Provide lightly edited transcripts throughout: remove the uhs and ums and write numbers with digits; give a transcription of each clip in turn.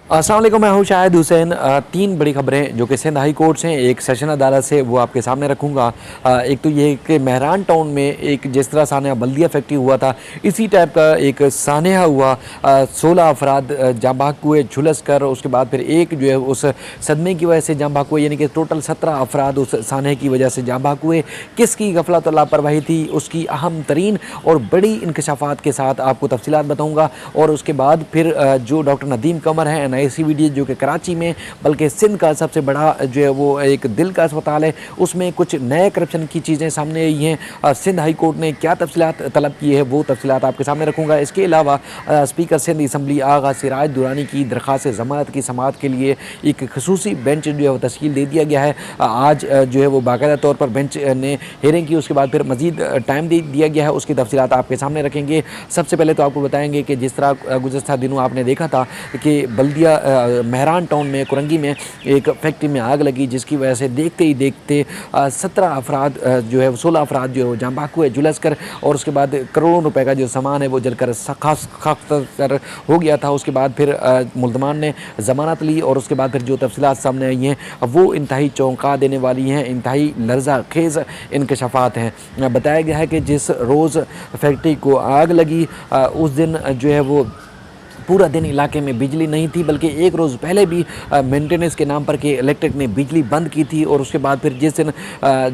अस्सलाम वालेकुम, मैं हूं शाहिद हुसैन। तीन बड़ी खबरें जो कि सिंध हाई कोर्ट से एक सेशन अदालत से वो आपके सामने रखूंगा। एक तो ये कि मेहरान टाउन में एक जिस तरह सानिया बल्दिया फैक्ट्री हुआ था, इसी टाइप का एक सानिया हुआ। 16 अफराद जाँ भाग हुए झुलस कर, उसके बाद फिर एक जो है उस सदमे की वजह से जाँ भाग हुए, यानी कि टोटल 17 अफराद उस सानिया की वजह से जाँ भाग हुए। किसकी गफलत और लापरवाही थी, उसकी अहम तरीन और बड़ी इंकशाफात के साथ आपको तफसीलात बताऊँगा। और उसके बाद फिर जो डॉक्टर नदीम कमर हैं NICVD जो कि कराची में बल्कि सिंध का सबसे बड़ा जो है वो एक दिल का अस्पताल है, उसमें कुछ नए करप्शन की चीज़ें सामने आई हैं। सिंध हाई कोर्ट ने क्या तफसीलात तलब की है वो तफसीलात आपके सामने रखूँगा। इसके अलावा स्पीकर सिंध असम्बली आगा सिराज दुरानी की दरख्वास्त ज़मानत की समाअत के लिए एक खसूसी बेंच जो है वो तश्कील दे दिया गया है। आज जो है वो बाकायदा तौर पर बेंच ने हेयरिंग की, उसके बाद फिर मज़ीद टाइम दे दिया गया है, उसकी तफसीलात आपके सामने रखेंगे। सबसे पहले तो आपको बताएंगे कि जिस तरह गुज़श्ता दिनों आपने देखा था कि बल्दिया मेहरान टाउन में कुरंगी में एक फैक्ट्री में आग लगी, जिसकी वजह से देखते ही देखते 17 अफराद जो है 16 अफराद जो जाँ भाग हुए झुलस कर, और उसके बाद करोड़ों रुपए का जो सामान है वो जलकर खास कर हो गया था। उसके बाद फिर मुल्ज़मान ने ज़मानत ली, और उसके बाद फिर जो तफसीलात सामने आई हैं वो इंतहाई चौंका देने वाली हैं, इंतहाई लर्ज़ा खेज़ इंकशाफात हैं। बताया गया है कि जिस रोज़ फैक्ट्री को आग लगी उस दिन जो है वो पूरा दिन इलाके में बिजली नहीं थी, बल्कि एक रोज़ पहले भी मेंटेनेंस के नाम पर के इलेक्ट्रिक ने बिजली बंद की थी। और उसके बाद फिर जिस दिन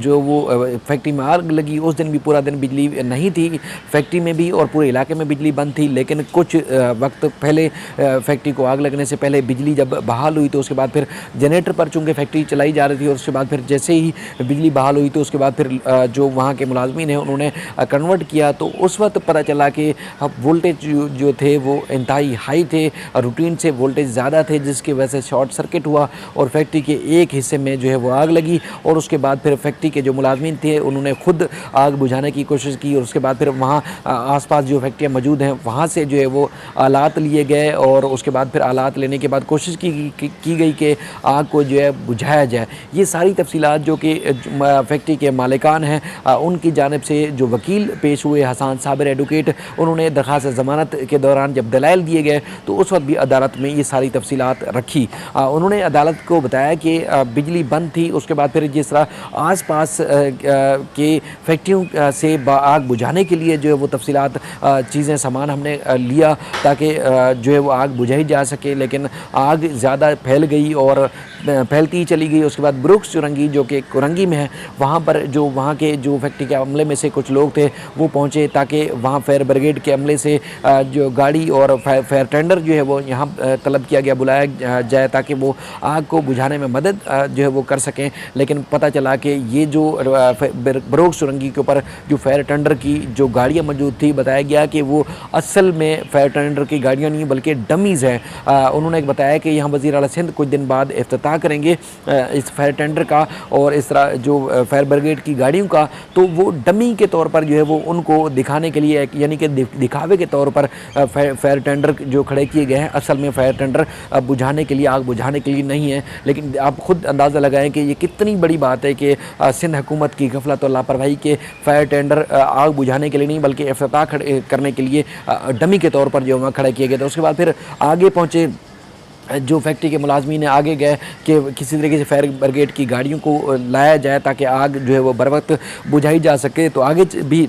जो वो फैक्ट्री में आग लगी उस दिन भी पूरा दिन बिजली नहीं थी फैक्ट्री में भी, और पूरे इलाके में बिजली बंद थी। लेकिन कुछ वक्त पहले फैक्ट्री को आग लगने से पहले बिजली जब बहाल हुई तो उसके बाद फिर जनरेटर पर चूँकि फैक्ट्री चलाई जा रही थी, और उसके बाद फिर जैसे ही बिजली बहाल हुई तो उसके बाद फिर जो वहाँ के मुलाजमीन हैं उन्होंने कन्वर्ट किया, तो उस वक्त पता चला कि वोल्टेज जो थे वो इंतहाई हाई थे, रूटीन से वोल्टेज ज़्यादा थे, जिसकी वजह से शॉर्ट सर्किट हुआ और फैक्ट्री के एक हिस्से में जो है वो आग लगी। और उसके बाद फिर फैक्ट्री के जो मुलाजमीन थे उन्होंने खुद आग बुझाने की कोशिश की, और उसके बाद फिर वहाँ आसपास जो फैक्ट्रियाँ मौजूद हैं वहाँ से जो है वो आलात लिए गए, और उसके बाद फिर आलात लेने के बाद कोशिश की गई कि आग को जो है बुझाया जाए। ये सारी तफसीलात जो कि फैक्ट्री के मालिकान हैं उनकी जानिब से जो वकील पेश हुए हसन साबिर एडवोकेट, उन्होंने दरख्वास्त ज़मानत के दौरान जब दलाइल दिए गए तो उस वक्त भी अदालत में ये सारी तफसीलात रखी। उन्होंने अदालत को बताया कि बिजली बंद थी, उसके बाद फिर जिस तरह आसपास के फैक्ट्रियों से आग बुझाने के लिए जो है वो तफसीलात चीज़ें सामान हमने लिया ताकि जो है वो आग बुझाई जा सके, लेकिन आग ज़्यादा फैल गई और फैलती ही चली गई। उसके बाद ब्रुक्स चुरंगी जो कि कुरंगी में है, वहाँ पर जो वहाँ के जो फैक्ट्री के अमले में से कुछ लोग थे वो पहुँचे ताकि वहाँ फायर ब्रिगेड के अमले से जो गाड़ी और फायर टेंडर जो है वो यहाँ तलब किया गया, बुलाया जाए ताकि वो आग को बुझाने में मदद जो है वो कर सकें। लेकिन पता चला कि ये जो ब्रुक्स चुरंगी के ऊपर जो फायर टेंडर की जो गाड़ियाँ मौजूद थी, बताया गया कि वो असल में फायर टेंडर की गाड़ियाँ नहीं बल्कि डमीज़ हैं। उन्होंने बताया कि यहाँ वज़ीर आला सिंध कुछ दिन बाद इफ्तिताह करेंगे इस फायर टेंडर का और इस तरह जो फायर ब्रिगेड की गाड़ियों का, तो वो डमी के तौर पर जो है वो उनको दिखाने के लिए, यानी कि दिखावे के तौर पर फायर टेंडर जो खड़े किए गए हैं, असल में फायर टेंडर बुझाने के लिए, आग बुझाने के लिए नहीं है। लेकिन आप खुद अंदाज़ा लगाएं कि ये कितनी बड़ी बात है कि सिंध हुकूमत की गफलत और लापरवाही के फायर टेंडर आग बुझाने के लिए नहीं बल्कि इफ्तिताह करने के लिए डमी के तौर पर जो वहाँ खड़े किए गए थे। उसके बाद फिर आगे पहुँचे जो फैक्ट्री के मुलाजमीन आगे गए कि किसी तरीके से फायर ब्रिगेड की गाड़ियों को लाया जाए ताकि आग जो है वो बर वक्त बुझाई जा सके। तो आगे भी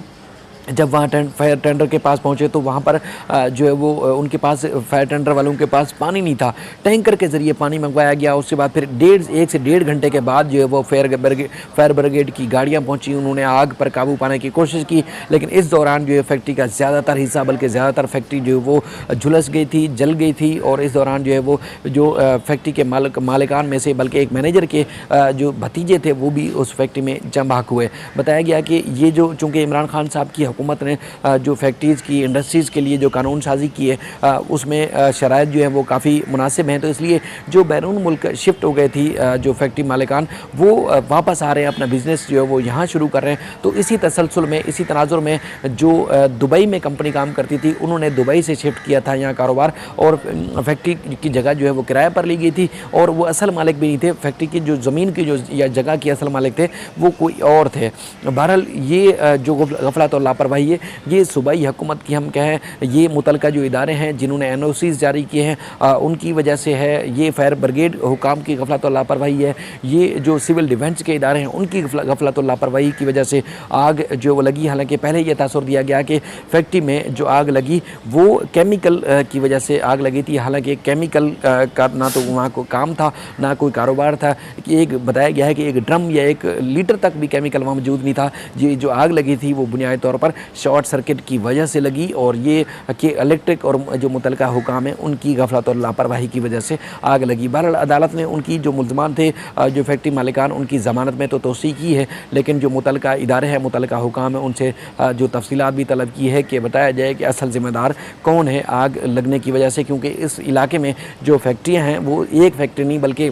जब वहाँ फायर टेंडर के पास पहुँचे तो वहाँ पर जो है वो उनके पास फायर टेंडर वालों के पास पानी नहीं था, टैंकर के ज़रिए पानी मंगवाया गया। उसके बाद फिर 1 से 1.5 घंटे के बाद जो है वो फायर ब्रिगेड की गाड़ियाँ पहुँची, उन्होंने आग पर काबू पाने की कोशिश की। लेकिन इस दौरान जो है फैक्ट्री का ज़्यादातर हिस्सा बल्कि ज़्यादातर फैक्ट्री जो है वो झुलस गई थी, जल गई थी। और इस दौरान जो है वो जो फैक्ट्री के मालिकान में से बल्कि एक मैनेजर के जो भतीजे थे वो भी उस फैक्ट्री में जाँ भाग हुए। बताया गया कि ये जो चूँकि इमरान खान साहब की हुकूमत ने जो फैक्ट्रीज़ की इंडस्ट्रीज़ के लिए जो कानून साजी की है उसमें शराइत जो है वो काफ़ी मुनासिब हैं, तो इसलिए जो बैरून मुल्क शिफ्ट हो गए थी जो फैक्ट्री मालिकान वो वापस आ रहे हैं, अपना बिज़नेस जो है वो यहाँ शुरू कर रहे हैं। तो इसी तसलसल में, इसी तनाजुर में जो दुबई में कंपनी काम करती थी उन्होंने दुबई से शिफ्ट किया था यहाँ कारोबार, और फैक्ट्री की जगह जो है वो किराए पर ली गई थी और वो असल मालिक भी नहीं थे। फैक्ट्री की जो ज़मीन की जो या जगह की असल मालिक थे वो कोई और थे। बहरहाल ये जो गफलत और लापरवाही लापरवाही है। ये सूबाई हुकूमत की हम कहें, ये मुतलका जो इदारे हैं जिन्होंने एनओसीज़ जारी किए हैं उनकी वजह से है, ये फायर ब्रिगेड हुकाम की गफलत और लापरवाही है, ये जो सिविल डिफेंस के इदारे हैं उनकी गफलत और लापरवाही की वजह से आग जो लगी। हालांकि पहले ये तासुर दिया गया कि फैक्ट्री में जो आग लगी वो केमिकल की वजह से आग लगी थी। हालांकि केमिकल का ना तो वहाँ को काम था ना कोई कारोबार था। कि एक बताया गया है कि एक ड्रम या 1 लीटर तक भी केमिकल वहाँ मौजूद नहीं था। ये जो आग लगी थी वो बुनियादी तौर पर शॉर्ट सर्किट की वजह से लगी और ये कि इलेक्ट्रिक और जो मुतलका हुकाम है उनकी गफलत और लापरवाही की वजह से आग लगी। बहरहाल अदालत ने उनकी जो मुल्ज़मान थे जो फैक्ट्री मालिकान उनकी ज़मानत में तो तोसी की है, लेकिन जो मुतलका इदारे हैं मुतलका हुकाम है उनसे जो तफसीलात भी तलब की है कि बताया जाए कि असल ज़िम्मेदार कौन है आग लगने की वजह से। क्योंकि इस इलाके में जो फैक्ट्रियाँ हैं वो एक फैक्ट्री नहीं बल्कि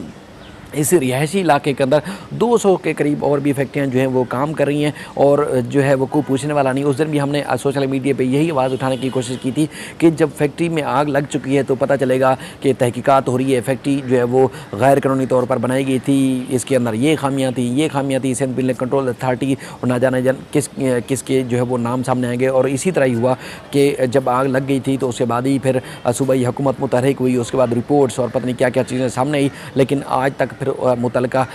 इस रिहायशी इलाके के अंदर 200 के करीब और भी फैक्ट्रियाँ जो हैं वो काम कर रही हैं और जो है वो कोई पूछने वाला नहीं। उस दिन भी हमने सोशल मीडिया पे यही आवाज़ उठाने की कोशिश की थी कि जब फैक्ट्री में आग लग चुकी है तो पता चलेगा कि तहकीकात हो रही है, फैक्ट्री जो है वो गैर कानूनी तौर पर बनाई गई थी, इसके अंदर ये खामियाँ थी, सिंध बिजली कंट्रोल अथॉरिटी और ना जाने किसके जो है वो नाम सामने आएंगे। और इसी तरह ही हुआ कि जब आग लग गई थी तो उसके बाद ही फिर सूबाई हुकूमत मुतहरिक हुई, उसके बाद रिपोर्ट्स और पता नहीं क्या क्या चीज़ें सामने आई, लेकिन आज तक फिर मुतलका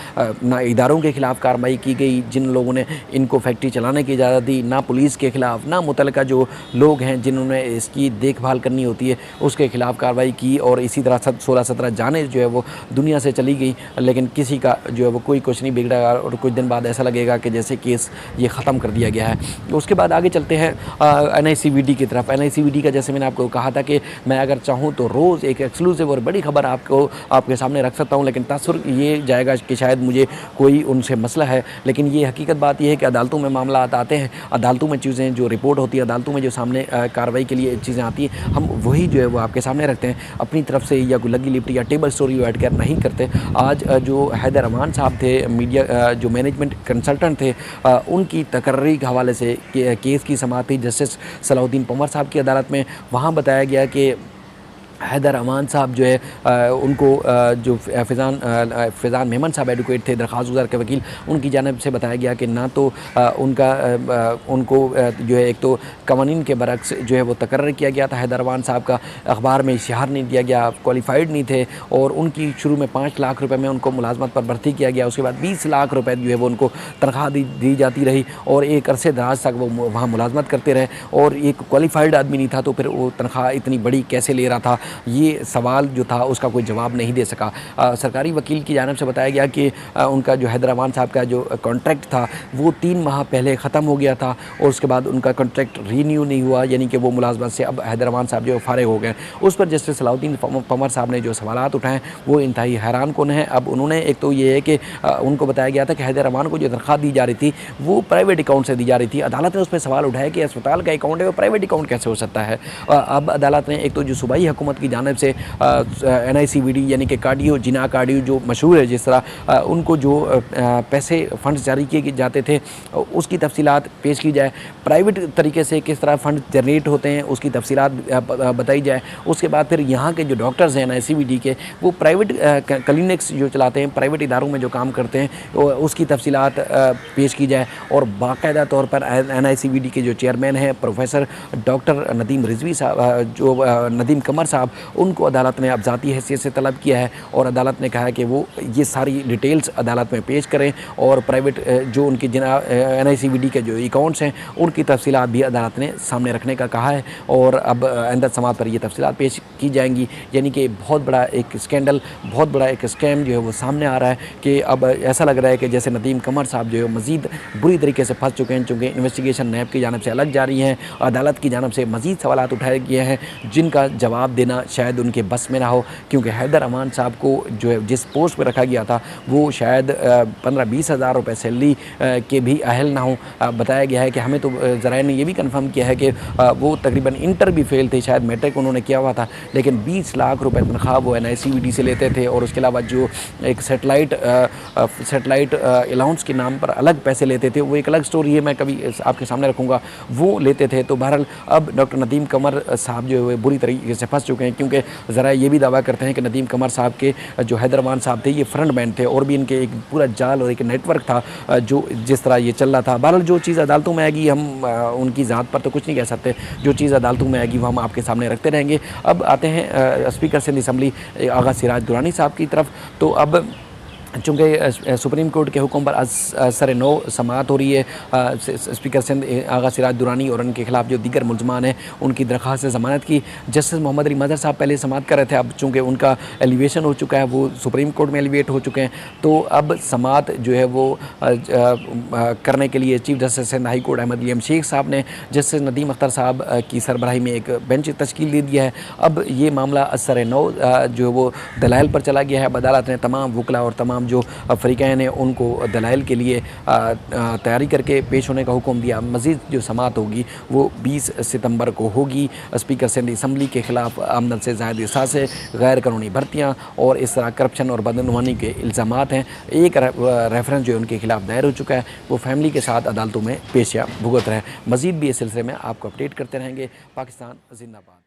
ना इदारों के ख़िलाफ़ कार्रवाई की गई जिन लोगों ने इनको फैक्ट्री चलाने की इजाज़त दी, ना पुलिस के ख़िलाफ़, ना मुतलका जो लोग हैं जिन्होंने इसकी देखभाल करनी होती है उसके ख़िलाफ़ कार्रवाई की। और इसी तरह 16-17 जानें जो है वो दुनिया से चली गई, लेकिन किसी का जो है वो कोई कुछ नहीं बिगड़ा और कुछ दिन बाद ऐसा लगेगा कि जैसे केस ये ख़त्म कर दिया गया है। उसके बाद आगे चलते हैं NICVD की तरफ। NICVD का जैसे मैंने आपको कहा था कि मैं अगर चाहूँ तो रोज़ एक एक्सक्लूसिव और बड़ी खबर आपके सामने रख सकता हूँ, लेकिन तासुर ये जाएगा कि शायद मुझे कोई उनसे मसला है। लेकिन ये हकीकत बात यह है कि अदालतों में मामला आते हैं, अदालतों में चीज़ें जो रिपोर्ट होती है, अदालतों में जो सामने कार्रवाई के लिए चीज़ें आती हैं, हम वही जो है वो आपके सामने रखते हैं, अपनी तरफ से या कोई लगी लिपटी या टेबल स्टोरी ऐड कर नहीं करते। आज जो हैदर अमान साहब थे, मीडिया जो मैनेजमेंट कंसल्टेंट थे, उनकी तकर्री के हवाले से केस की समाअत थी जस्टिस सलाउद्दीन पंवर साहब की अदालत में। वहाँ बताया गया कि हैदर अमान साहब जो है उनको जो फैज़ान मेमन साहब एडवोकेट थे, दरख्वास्त गुज़ार के वकील, उनकी जानिब से बताया गया कि ना तो उनको जो है एक तो कवानीन के बरक्स जो है वो तकर्रर किया गया था हैदर अमान साहब का, अखबार में इश्तिहार नहीं दिया गया, क्वालिफाइड नहीं थे और उनकी शुरू में 5 लाख रुपये में उनको मुलाजमत पर भर्ती किया गया। उसके बाद 20 लाख रुपये जो है वो उनको तनख्वाह दी जाती रही और एक अरसे दराज तक वो वहाँ मुलाजमत करते रहे और एक क्वालिफाइड आदमी नहीं था तो फिर वो तनख्वाह इतनी बड़ी कैसे ले रहा था, ये सवाल जो था उसका कोई जवाब नहीं दे सका। सरकारी वकील की जानिब से बताया गया कि उनका जो हैदर अमान साहब का जो कॉन्ट्रैक्ट था वो 3 माह पहले ख़त्म हो गया था और उसके बाद उनका कॉन्ट्रैक्ट रीन्यू नहीं हुआ, यानी कि वो मुलाजमत से अब हैदर अमान साहब जो फारिग हो गए। उस पर जस्टिस सलाउद्दीन पंवर साहब ने जो सवालात उठाए वो इंतहाई हैरान कुन है। अब उन्होंने एक तो ये है कि उनको बताया गया था कि हैदर अमान को जो तनख्वाह दी जा रही थी वो प्राइवेट अकाउंट से दी जा रही थी। अदालत ने उस पर सवाल उठाया कि अस्पताल का अकाउंट है वो प्राइवेट अकाउंट कैसे हो सकता है। अब अदालत ने एक तो जो सूबाई हुकूमत की जानिब से NICVD यानी कि कार्डियो जो मशहूर है, जिस तरह उनको जो पैसे फंड्स जारी किए जाते थे उसकी तफसीलात पेश की जाए, प्राइवेट तरीके से किस तरह फ़ंड जनरेट होते हैं उसकी तफसीलात बताई जाए। उसके बाद फिर यहाँ के जो डॉक्टर्स हैं NICVD के वो प्राइवेट क्लिनिक्स जो चलाते हैं, प्राइवेट इदारों में जो काम करते हैं उसकी तफसीलात पेश की जाए और बाकायदा तौर पर NICVD के जो चेयरमैन हैं प्रोफेसर डॉक्टर नदीम रिजवी साहब, जो नदीम कमर साहब, उनको अदालत ने अब ज़ाती हैसियत से तलब किया है और अदालत ने कहा है कि वो ये सारी डिटेल्स अदालत में पेश करें और प्राइवेट जो उनकी NICVD के जो अकाउंट्स हैं उनकी तफसीलात भी अदालत ने सामने रखने का कहा है और अब आइंदा समात पर ये तफसीलात पेश की जाएंगी। यानी कि बहुत बड़ा एक स्कैंडल, बहुत बड़ा एक स्कैम जो है वो सामने आ रहा है कि अब ऐसा लग रहा है कि जैसे नदीम कमर साहब जो है मज़ीद बुरी तरीके से फंस चुके हैं, चूँकि इन्वेस्टिगेशन नैब की जानिब से अलग जारी है, अदालत की जानिब से मज़ीद सवालात उठाए गए हैं जिनका जवाब देना शायद उनके बस में ना हो, क्योंकि हैदर अमान साहब को जो है जिस पोस्ट पर रखा गया था वो शायद 15-20 हज़ार रुपये सैलरी के भी अहल ना हो। बताया गया है कि हमें तो ज़राए ने ये भी कंफर्म किया है कि वो तकरीबन इंटर भी फेल थे, शायद मैट्रिक उन्होंने किया हुआ था, लेकिन 20 लाख रुपए तनख्वाह वो NICVD से लेते थे और उसके अलावा जो एक सेटेलाइट अलाउंस के नाम पर अलग पैसे लेते थे, वो एक अलग स्टोरी है, मैं कभी आपके सामने रखूँगा, वो लेते थे। तो बहरहाल अब डॉक्टर नदीम कमर साहब जो है बुरी तरीके से फंस चुके हैं हैं, क्योंकि ज़रा ये भी दावा करते हैं कि नदीम कमर साहब के जो हैदराबाद साहब थे ये फ्रंट मैन थे और भी इनके एक पूरा जाल और एक नेटवर्क था जो जिस तरह ये चल रहा था। बहरहाल जो चीज़ अदालतों में आएगी हम उनकी ज़ात पर तो कुछ नहीं कह सकते, जो चीज़ अदालतों में आएगी वो हम आपके सामने रखते रहेंगे। अब आते हैं स्पीकर सिंध असम्बली आगा सिराज दुरानी साहब की तरफ। तो अब चूँकि सुप्रीम कोर्ट के हुक्म पर असर नो समाअत हो रही है, स्पीकर सिंध आगा सिराज दुरानी और उनके खिलाफ जो दीगर मुलजमान हैं उनकी दरख्वास्त ज़मानत की जस्टिस मोहम्मद अली मज़हर साहब पहले समाअत कर रहे थे। अब चूँकि उनका एलिवेशन हो चुका है, वो सुप्रीम कोर्ट में एलिवेट हो चुके हैं, तो अब समाअत जो है वो करने के लिए chief justice Sindh high court Ahmed Ali Sheikh sahab ने जस्टिस नदीम अख्तर साहब की सरबराही में एक बेंच तश्कील दे दिया है। अब ये मामला असर नो जो है वो दलाइल पर चला गया है। अदालत ने तमाम वकला और तमाम जो फ़रीक़ैन हैं उनको दलाइल के लिए तैयारी करके पेश होने का हुक्म दिया। मज़ीद जो समाअत होगी वो 20 सितंबर को होगी। स्पीकर सिंध असम्बली के ख़िलाफ़ आमदन से ज़ायद असासे, गैर कानूनी भर्तियाँ और इस तरह करप्शन और बदनवानी के इल्ज़ामात हैं। एक रेफरेंस जो उनके खिलाफ दायर हो चुका है, वो फैमिली के साथ अदालतों में पेशिया भुगत रहे। मज़ीद भी इस सिलसिले में आपको अपडेट करते रहेंगे। पाकिस्तान जिंदाबाद।